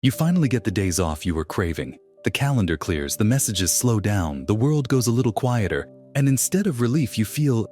You finally get the days off you were craving. The calendar clears, the messages slow down, the world goes a little quieter, and instead of relief, you feel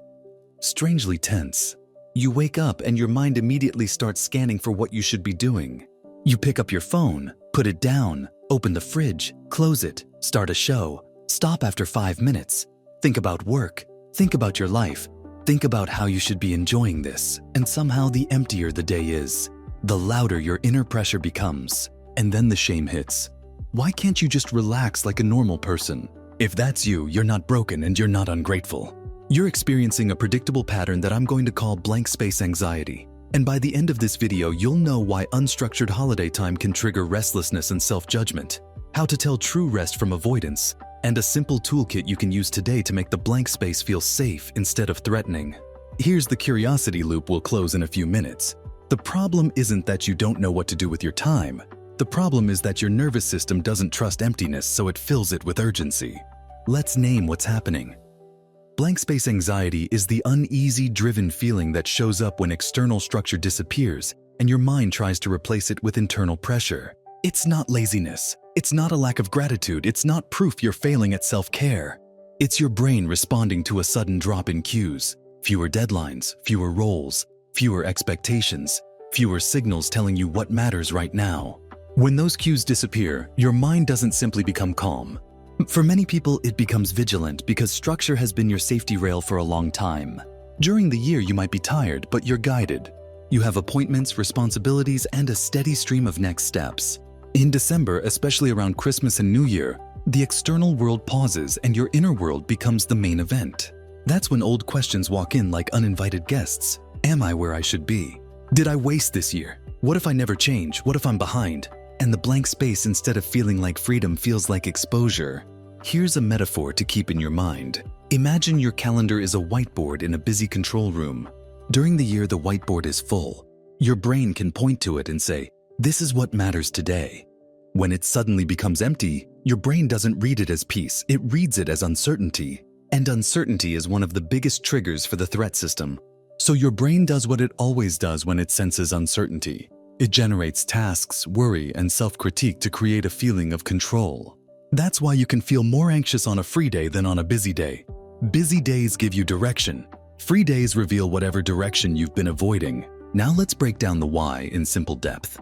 strangely tense. You wake up and your mind immediately starts scanning for what you should be doing. You pick up your phone, put it down, open the fridge, close it, start a show, stop after 5 minutes. Think about work, think about your life, think about how you should be enjoying this, and somehow the emptier the day is, the louder your inner pressure becomes, and then the shame hits. Why can't you just relax like a normal person? If that's you, you're not broken and you're not ungrateful. You're experiencing a predictable pattern that I'm going to call blank space anxiety. And by the end of this video, you'll know why unstructured holiday time can trigger restlessness and self-judgment, how to tell true rest from avoidance, and a simple toolkit you can use today to make the blank space feel safe instead of threatening. Here's the curiosity loop we'll close in a few minutes. The problem isn't that you don't know what to do with your time. The problem is that your nervous system doesn't trust emptiness, so it fills it with urgency. Let's name what's happening. Blank space anxiety is the uneasy, driven feeling that shows up when external structure disappears and your mind tries to replace it with internal pressure. It's not laziness. It's not a lack of gratitude. It's not proof you're failing at self-care. It's your brain responding to a sudden drop in cues. Fewer deadlines, fewer roles, fewer expectations, fewer signals telling you what matters right now. When those cues disappear, your mind doesn't simply become calm. For many people, it becomes vigilant because structure has been your safety rail for a long time. During the year, you might be tired, but you're guided. You have appointments, responsibilities, and a steady stream of next steps. In December, especially around Christmas and New Year, the external world pauses and your inner world becomes the main event. That's when old questions walk in like uninvited guests. Am I where I should be? Did I waste this year? What if I never change? What if I'm behind? And the blank space, instead of feeling like freedom, feels like exposure. Here's a metaphor to keep in your mind. Imagine your calendar is a whiteboard in a busy control room. During the year, the whiteboard is full. Your brain can point to it and say, "This is what matters today." When it suddenly becomes empty, your brain doesn't read it as peace, it reads it as uncertainty. And uncertainty is one of the biggest triggers for the threat system. So your brain does what it always does when it senses uncertainty. It generates tasks, worry, and self-critique to create a feeling of control. That's why you can feel more anxious on a free day than on a busy day. Busy days give you direction. Free days reveal whatever direction you've been avoiding. Now let's break down the why in simple depth.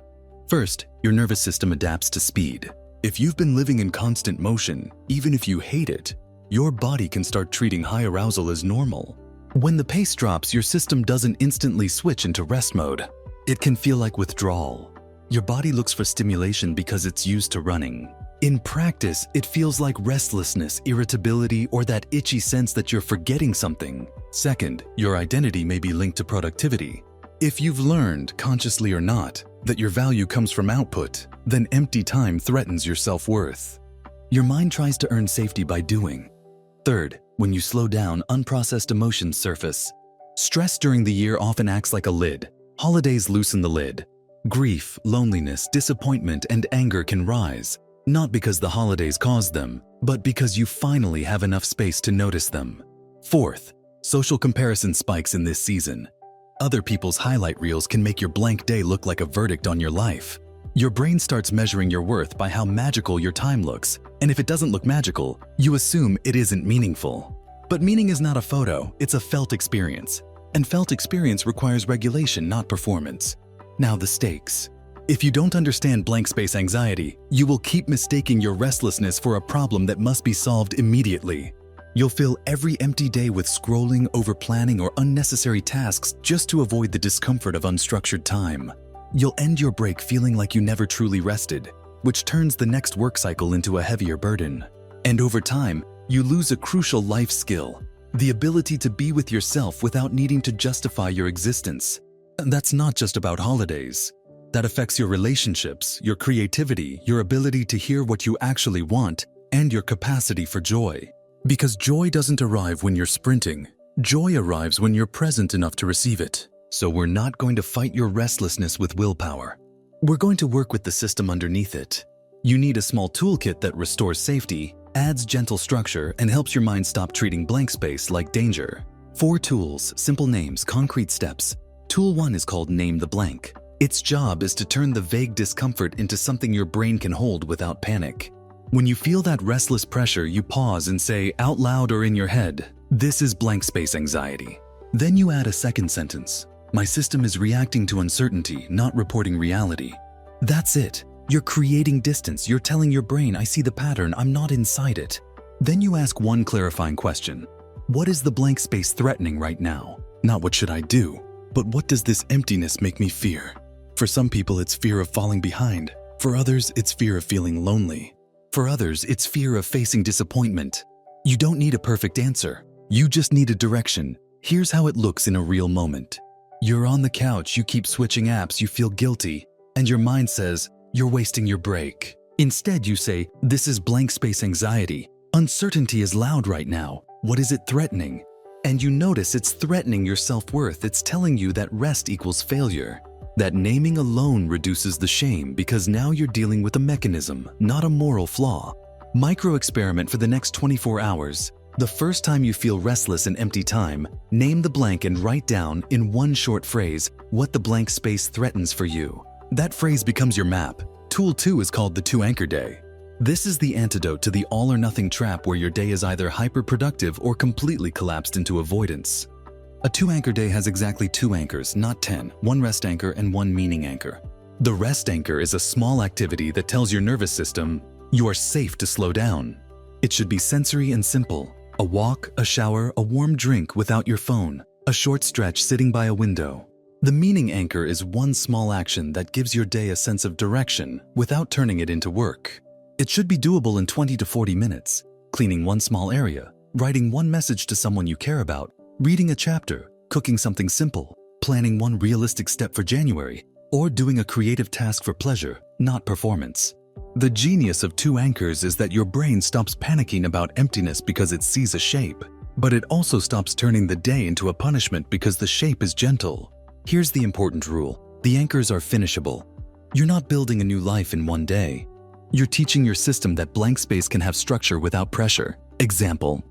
First, your nervous system adapts to speed. If you've been living in constant motion, even if you hate it, your body can start treating high arousal as normal. When the pace drops, your system doesn't instantly switch into rest mode. It can feel like withdrawal. Your body looks for stimulation because it's used to running. In practice, it feels like restlessness, irritability, or that itchy sense that you're forgetting something. Second, your identity may be linked to productivity. If you've learned, consciously or not, that your value comes from output, then empty time threatens your self-worth. Your mind tries to earn safety by doing. Third, when you slow down, unprocessed emotions surface. Stress during the year often acts like a lid. Holidays loosen the lid. Grief, loneliness, disappointment, and anger can rise, not because the holidays caused them, but because you finally have enough space to notice them. Fourth, social comparison spikes in this season. Other people's highlight reels can make your blank day look like a verdict on your life. Your brain starts measuring your worth by how magical your time looks, and if it doesn't look magical, you assume it isn't meaningful. But meaning is not a photo, it's a felt experience. And felt experience requires regulation, not performance. Now the stakes. If you don't understand blank space anxiety, you will keep mistaking your restlessness for a problem that must be solved immediately. You'll fill every empty day with scrolling, over-planning, or unnecessary tasks just to avoid the discomfort of unstructured time. You'll end your break feeling like you never truly rested, which turns the next work cycle into a heavier burden. And over time, you lose a crucial life skill, the ability to be with yourself without needing to justify your existence. And that's not just about holidays. That affects your relationships, your creativity, your ability to hear what you actually want, and your capacity for joy. Because joy doesn't arrive when you're sprinting. Joy arrives when you're present enough to receive it. So we're not going to fight your restlessness with willpower. We're going to work with the system underneath it. You need a small toolkit that restores safety, adds gentle structure, and helps your mind stop treating blank space like danger. 4 tools, simple names, concrete steps. Tool 1 is called Name the Blank. Its job is to turn the vague discomfort into something your brain can hold without panic. When you feel that restless pressure, you pause and say out loud or in your head, "This is blank space anxiety." Then you add a second sentence, "My system is reacting to uncertainty, not reporting reality." That's it. You're creating distance. You're telling your brain, "I see the pattern, I'm not inside it." Then you ask one clarifying question. What is the blank space threatening right now? Not what should I do, but what does this emptiness make me fear? For some people, it's fear of falling behind. For others, it's fear of feeling lonely. For others, it's fear of facing disappointment. You don't need a perfect answer. You just need a direction. Here's how it looks in a real moment. You're on the couch, you keep switching apps, you feel guilty, and your mind says, "You're wasting your break." Instead, you say, "This is blank space anxiety. Uncertainty is loud right now. What is it threatening?" And you notice it's threatening your self-worth. It's telling you that rest equals failure. That naming alone reduces the shame because now you're dealing with a mechanism, not a moral flaw. Micro-experiment for the next 24 hours. The first time you feel restless and empty time, name the blank and write down in one short phrase what the blank space threatens for you. That phrase becomes your map. Tool 2 is called the 2-anchor day. This is the antidote to the all-or-nothing trap where your day is either hyper-productive or completely collapsed into avoidance. A 2-anchor day has exactly 2 anchors, not 10, one rest anchor and one meaning anchor. The rest anchor is a small activity that tells your nervous system, you are safe to slow down. It should be sensory and simple. A walk, a shower, a warm drink without your phone, a short stretch sitting by a window. The meaning anchor is one small action that gives your day a sense of direction without turning it into work. It should be doable in 20 to 40 minutes, cleaning one small area, writing one message to someone you care about, reading a chapter, cooking something simple, planning one realistic step for January, or doing a creative task for pleasure, not performance. The genius of 2 anchors is that your brain stops panicking about emptiness because it sees a shape, but it also stops turning the day into a punishment because the shape is gentle. Here's the important rule. The anchors are finishable. You're not building a new life in one day. You're teaching your system that blank space can have structure without pressure. Example,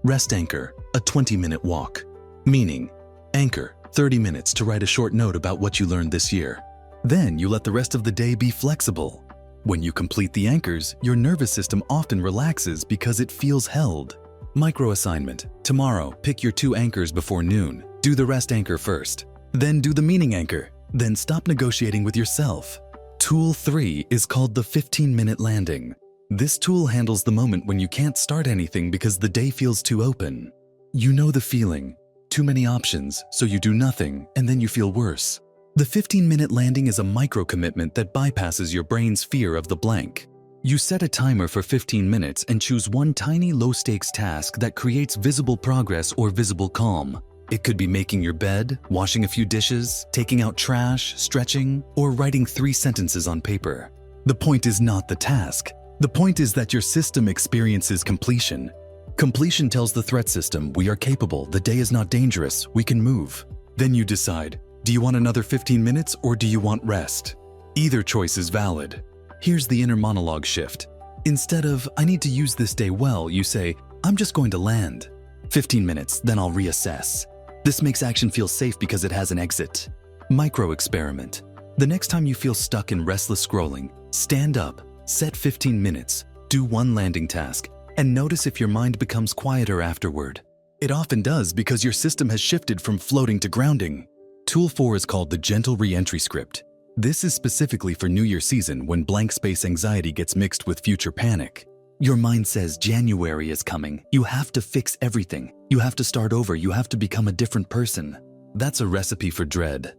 rest anchor, a 20-minute walk. Meaning, anchor, 30 minutes to write a short note about what you learned this year. Then you let the rest of the day be flexible. When you complete the anchors, your nervous system often relaxes because it feels held. Micro assignment. Tomorrow, pick your 2 anchors before noon. Do the rest anchor first. Then do the meaning anchor. Then stop negotiating with yourself. Tool 3 is called the 15-minute landing. This tool handles the moment when you can't start anything because the day feels too open. You know the feeling. Too many options, so you do nothing, and then you feel worse. The 15-minute landing is a micro-commitment that bypasses your brain's fear of the blank. You set a timer for 15 minutes and choose one tiny low-stakes task that creates visible progress or visible calm. It could be making your bed, washing a few dishes, taking out trash, stretching, or writing 3 sentences on paper. The point is not the task. The point is that your system experiences completion. Completion tells the threat system, we are capable, the day is not dangerous, we can move. Then you decide, do you want another 15 minutes or do you want rest? Either choice is valid. Here's the inner monologue shift. Instead of, I need to use this day well, you say, I'm just going to land. 15 minutes, then I'll reassess. This makes action feel safe because it has an exit. Micro experiment. The next time you feel stuck in restless scrolling, stand up, set 15 minutes, do one landing task, and notice if your mind becomes quieter afterward. It often does because your system has shifted from floating to grounding. Tool 4 is called the gentle re-entry script. This is specifically for New Year season when blank space anxiety gets mixed with future panic. Your mind says January is coming. You have to fix everything. You have to start over. You have to become a different person. That's a recipe for dread.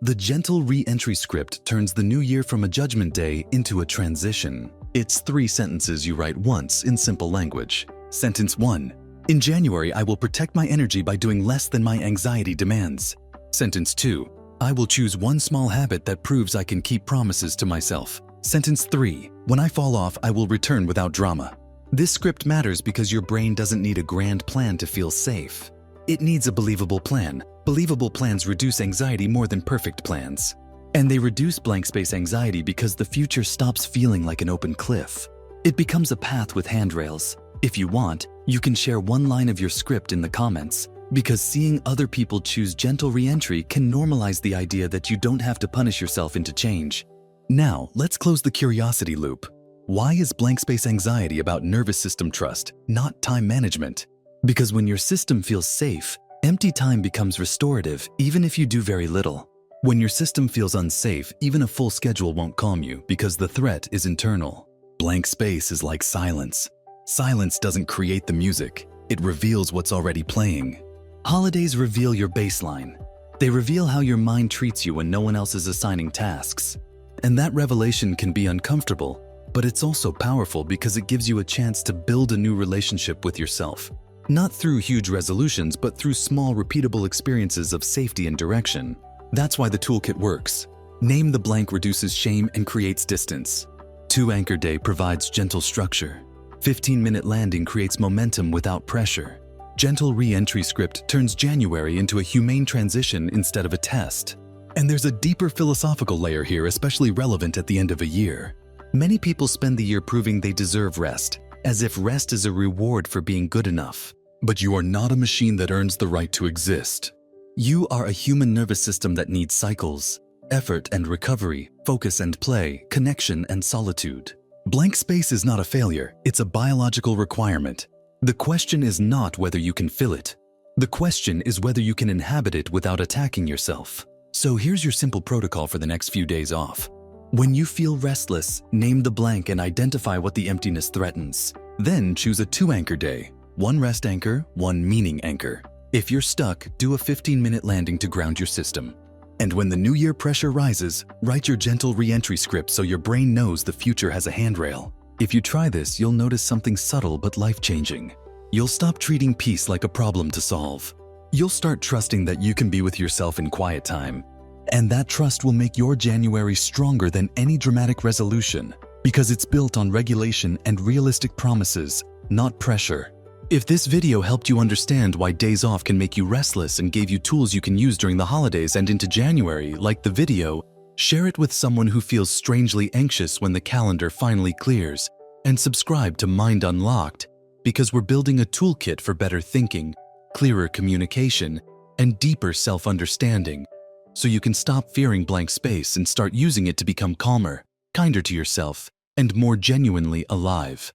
The gentle re-entry script turns the new year from a judgment day into a transition. It's 3 sentences you write once in simple language. Sentence 1. In January, I will protect my energy by doing less than my anxiety demands. Sentence 2. I will choose one small habit that proves I can keep promises to myself. Sentence 3. When I fall off, I will return without drama. This script matters because your brain doesn't need a grand plan to feel safe. It needs a believable plan. Believable plans reduce anxiety more than perfect plans. And they reduce blank space anxiety because the future stops feeling like an open cliff. It becomes a path with handrails. If you want, you can share one line of your script in the comments. Because seeing other people choose gentle re-entry can normalize the idea that you don't have to punish yourself into change. Now, let's close the curiosity loop. Why is blank space anxiety about nervous system trust, not time management? Because when your system feels safe, empty time becomes restorative even if you do very little. When your system feels unsafe, even a full schedule won't calm you because the threat is internal. Blank space is like silence. Silence doesn't create the music, it reveals what's already playing. Holidays reveal your baseline. They reveal how your mind treats you when no one else is assigning tasks. And that revelation can be uncomfortable, but it's also powerful because it gives you a chance to build a new relationship with yourself. Not through huge resolutions, but through small, repeatable experiences of safety and direction. That's why the toolkit works. Name the blank reduces shame and creates distance. 2 Anchor Day provides gentle structure. 15-minute landing creates momentum without pressure. Gentle re-entry script turns January into a humane transition instead of a test. And there's a deeper philosophical layer here, especially relevant at the end of a year. Many people spend the year proving they deserve rest, as if rest is a reward for being good enough. But you are not a machine that earns the right to exist. You are a human nervous system that needs cycles, effort and recovery, focus and play, connection and solitude. Blank space is not a failure, it's a biological requirement. The question is not whether you can fill it. The question is whether you can inhabit it without attacking yourself. So here's your simple protocol for the next few days off. When you feel restless, name the blank and identify what the emptiness threatens. Then choose a 2 Anchor Day, 1 rest anchor, 1 meaning anchor. If you're stuck, do a 15-minute landing to ground your system. And when the new year pressure rises, write your gentle re-entry script so your brain knows the future has a handrail. If you try this, you'll notice something subtle but life-changing. You'll stop treating peace like a problem to solve. You'll start trusting that you can be with yourself in quiet time. And that trust will make your January stronger than any dramatic resolution, because it's built on regulation and realistic promises, not pressure. If this video helped you understand why days off can make you restless and gave you tools you can use during the holidays and into January, like the video, share it with someone who feels strangely anxious when the calendar finally clears, and subscribe to Mind Unlocked, because we're building a toolkit for better thinking, clearer communication, and deeper self-understanding, so you can stop fearing blank space and start using it to become calmer, kinder to yourself, and more genuinely alive.